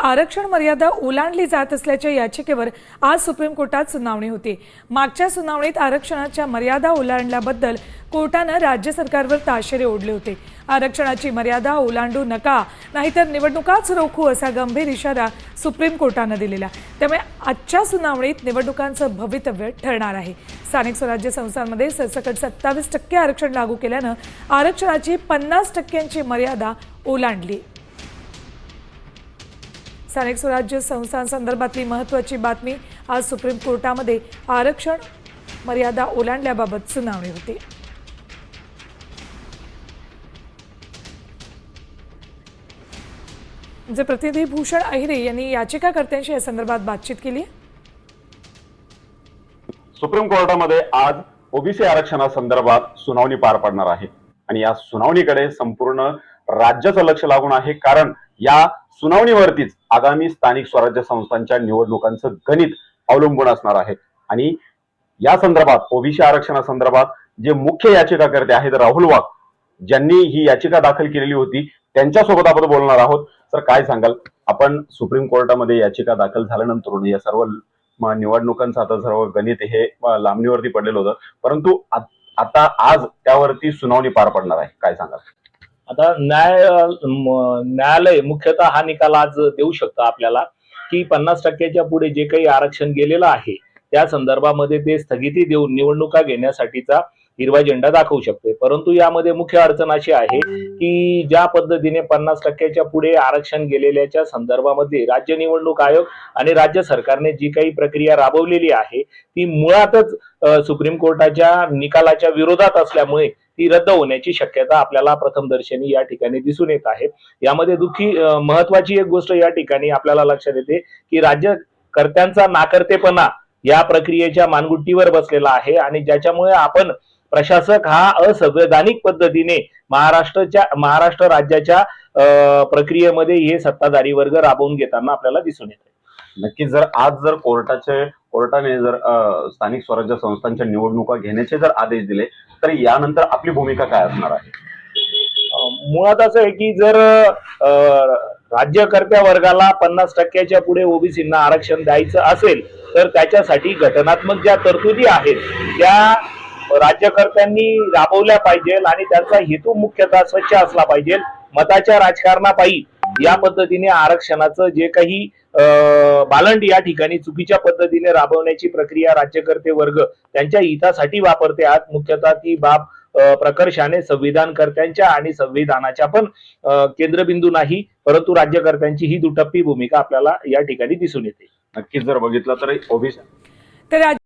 आरक्षण मर्यादा ओलांडली जात असल्याच्या याचिकेवर आज सुप्रीम कोर्टात सुनावणी होती। मागच्या सुनावणीत आरक्षणाच्या मर्यादा ओलांडल्याबद्दल कोर्टाने राज्य सरकारवर ताशेरे ओढले होते। आरक्षणाची मर्यादा ओलांडू नका, नाहीतर निवडणुकाच रोखू असा गंभीर इशारा सुप्रीम कोर्टाने दिलेला। त्यामुळे आजच्या सुनावणीत निवडणुकांचं भवितव्य ठरणार आहे। स्थानिक स्वराज्य संस्थांमध्ये सरसकट 27% आरक्षण लागू केल्याने आरक्षणाची 50%ची मर्यादा ओलांडली। स्थानिक स्वराज्य संस्थांसंदर्भातली महत्त्वाची बातमी, आज सुप्रीम कोर्टामध्ये आरक्षण मर्यादा ओलांडल्याबाबत सुनावणी होती। जे प्रतिनिधी भूषण अहिरे यांनी याचिकाकर्त्यांशी या संदर्भात बातचीत केली। सुप्रीम कोर्टामध्ये आज ओबीसी आरक्षणासंदर्भात सुनावणी पार पडणार आहे आणि या सुनावणीकडे संपूर्ण राज्याचं लक्ष लागून आहे, कारण या सुनावणीवरतीच आगामी स्थानिक स्वराज्य संस्थांच्या निवडणुकांचं गणित अवलंबून असणार आहे। आणि या संदर्भात ओबीसी आरक्षणासंदर्भात जे मुख्य याचिकाकर्ते आहेत राहुल वाघ, ज्यांनी ही याचिका दाखल केलेली होती, त्यांच्यासोबत आपण बोलणार आहोत। सर, काय सांगाल, आपण सुप्रीम कोर्टामध्ये याचिका दाखल झाल्यानंतर या सर्व निवडणुकांचं आता सर्व गणित हे लांबणीवरती पडलेलं होतं, परंतु आता आज त्यावरती सुनावणी पार पडणार आहे, काय सांगाल? आता न्यायालय मुख्यतः हा निकाल आज देऊ शकतं आपल्याला की 50%च्या पुढे जे काही आरक्षण गेलेलं आहे त्या संदर्भामध्ये ते स्थगिती देऊन निवडणुका घेण्यासाठीचा हिरवा झेंडा दाखवू शकते। परंतु यामध्ये मुख्य अडचण अशी आहे की ज्या पद्धतीने 50%च्या पुढे आरक्षण गेलेल्याच्या संदर्भामध्ये राज्य निवडणूक आयोग आणि राज्य सरकारने जी काही प्रक्रिया राबवलेली आहे ती मुळातच सुप्रीम कोर्टाच्या निकालाच्या विरोधात असल्यामुळे ती रद्द होण्याची शक्यता आपल्याला प्रथमदर्शनी या ठिकाणी दिसून येत आहे। यामध्ये महत्वाची एक गोष्ट या ठिकाणी आपल्याला लक्षात येते की राज्यकर्त्यांचा नाकर्तेपणा या प्रक्रियेच्या मानगुट्टीवर बसलेला आहे आणि ज्याच्यामुळे आपण प्रशासक हा असंवैधानिक पद्धतीने महाराष्ट्र राज्याच्या प्रक्रियेमध्ये हे सत्ताधारी वर्ग राबवून घेताना आपल्याला दिसून येते। नक्कीच, जर कोर्टाने जर स्थानिक स्वराज्य संस्थांच्या निवडणुका घेण्याचे जर आदेश दिले तर यानंतर आपली भूमिका काय असणार आहे? मुळात असं आहे की जर राज्यकर्त्या वर्गाला 50%च्या पुढे ओबीसींना आरक्षण द्यायचं असेल तर त्याच्यासाठी घटनात्मक ज्या तरतुदी आहेत त्या राज्यकर्त्यांनी राबवल्या पाहिजे आणि त्यांचा हेतू मुख्यतः स्वच्छ असला पाहिजे। मताच्या राजकारणापायी या पद्धतीने आरक्षणाचं जे काही बालंड या ठिकाणी चुकीच्या पद्धतीने राबवण्याची प्रक्रिया राज्यकर्ते वर्ग त्यांच्या हितासाठी वापरते आहेत, मुख्यतः ती बाब प्रकर्षाने संविधानकर्त्यांच्या आणि संविधानाच्या पण केंद्रबिंदू नाही, परंतु राज्यकर्त्यांची ही दुटप्पी भूमिका आपल्याला या ठिकाणी दिसून येते। नक्कीच जर बघितलं तर ओबीसी